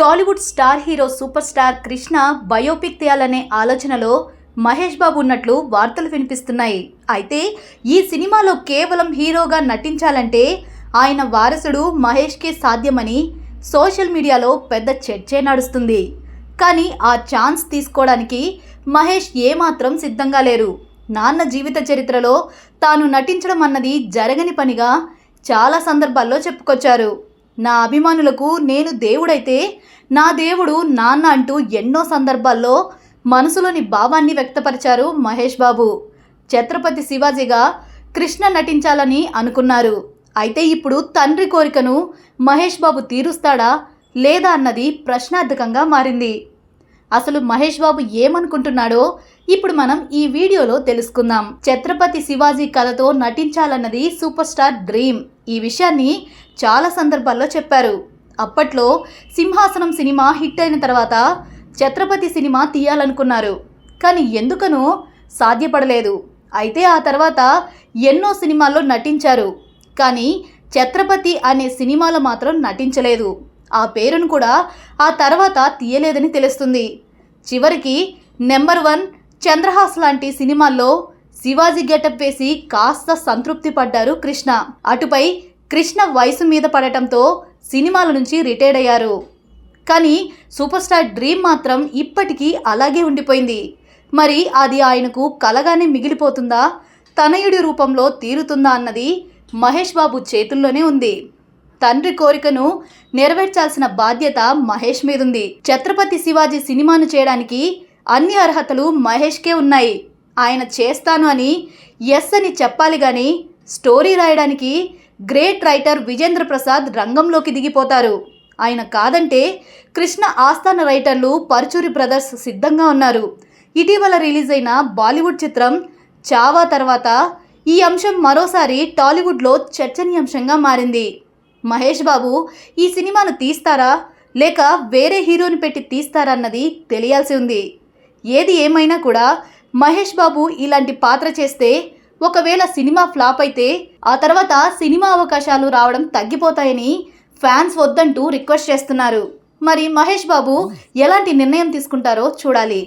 Tollywood star hero super star Krishna biopic తీయాలనే ఆలోచనలో మహేష్ బాబు ఉన్నట్లు వార్తలు వినిపిస్తున్నాయి. అయితే ఈ సినిమాలో కేవలం హీరోగా నటించాలంటే ఆయన వారసుడు మహేష్కే సాధ్యమని సోషల్ మీడియాలో పెద్ద చర్చే నడుస్తుంది. కానీ ఆ ఛాన్స్ తీసుకోవడానికి మహేష్ ఏమాత్రం సిద్ధంగా లేరు. నాన్న జీవిత చరిత్రలో తాను నటించడం అన్నది జరగని పనిగా చాలా సందర్భాల్లో చెప్పుకొచ్చారు. నా అభిమానులకు నేను దేవుడైతే నా దేవుడు నాన్న అంటూ ఎన్నో సందర్భాల్లో మనసులోని భావాన్ని వ్యక్తపరిచారు మహేష్ బాబు. ఛత్రపతి శివాజీగా కృష్ణ నటించాలని అనుకున్నారు. అయితే ఇప్పుడు తండ్రి కోరికను మహేష్ బాబు తీరుస్తాడా లేదా అన్నది ప్రశ్నార్థకంగా మారింది. అసలు మహేష్ బాబు ఏమనుకుంటున్నాడో ఇప్పుడు మనం ఈ వీడియోలో తెలుసుకుందాం. ఛత్రపతి శివాజీ కథతో నటించాలన్నది సూపర్ స్టార్ డ్రీమ్. ఈ విషయాన్ని చాలా సందర్భాల్లో చెప్పారు. అప్పట్లో సింహాసనం సినిమా హిట్ అయిన తర్వాత ఛత్రపతి సినిమా తీయాలనుకున్నారు. కానీ ఎందుకనో సాధ్యపడలేదు. అయితే ఆ తర్వాత ఎన్నో సినిమాల్లో నటించారు. కానీ ఛత్రపతి అనే సినిమాలో మాత్రం నటించలేదు. ఆ పేరును కూడా ఆ తర్వాత తీయలేదని తెలుస్తుంది. చివరికి నెంబర్ 1, చంద్రహాస్ లాంటి సినిమాల్లో శివాజీ గెటప్ వేసి కాస్త సంతృప్తి పడ్డారు కృష్ణ. అటుపై కృష్ణ వయసు మీద పడటంతో సినిమాల నుంచి రిటైర్డ్ అయ్యారు. కానీ సూపర్ స్టార్ డ్రీమ్ మాత్రం ఇప్పటికీ అలాగే ఉండిపోయింది. మరి అది ఆయనకు కలగానే మిగిలిపోతుందా, తనయుడి రూపంలో తీరుతుందా అన్నది మహేష్ బాబు చేతుల్లోనే ఉంది. తండ్రి కోరికను నెరవేర్చాల్సిన బాధ్యత మహేష్ మీదుంది. ఛత్రపతి శివాజీ సినిమాను చేయడానికి అన్ని అర్హతలు మహేష్కే ఉన్నాయి. ఆయన చేస్తాను అని ఎస్ అని చెప్పాలి కానీ స్టోరీ రాయడానికి గ్రేట్ రైటర్ విజేంద్ర ప్రసాద్ రంగంలోకి దిగిపోతారు. ఆయన కాదంటే కృష్ణ ఆస్థాన రైటర్లు పరుచూరి బ్రదర్స్ సిద్ధంగా ఉన్నారు. ఇటీవల రిలీజ్ అయిన బాలీవుడ్ చిత్రం చావా తర్వాత ఈ అంశం మరోసారి టాలీవుడ్లో చర్చనీయాంశంగా మారింది. మహేష్ బాబు ఈ సినిమాను తీస్తారా లేక వేరే హీరోని పెట్టి తీస్తారా అన్నది తెలియాల్సి ఉంది. ఏది ఏమైనా కూడా మహేష్ బాబు ఇలాంటి పాత్ర చేస్తే ఒకవేళ సినిమా ఫ్లాప్ అయితే ఆ తర్వాత సినిమా అవకాశాలు రావడం తగ్గిపోతాయని ఫ్యాన్స్ వద్దంటూ రిక్వెస్ట్ చేస్తున్నారు. మరి మహేష్ బాబు ఎలాంటి నిర్ణయం తీసుకుంటారో చూడాలి.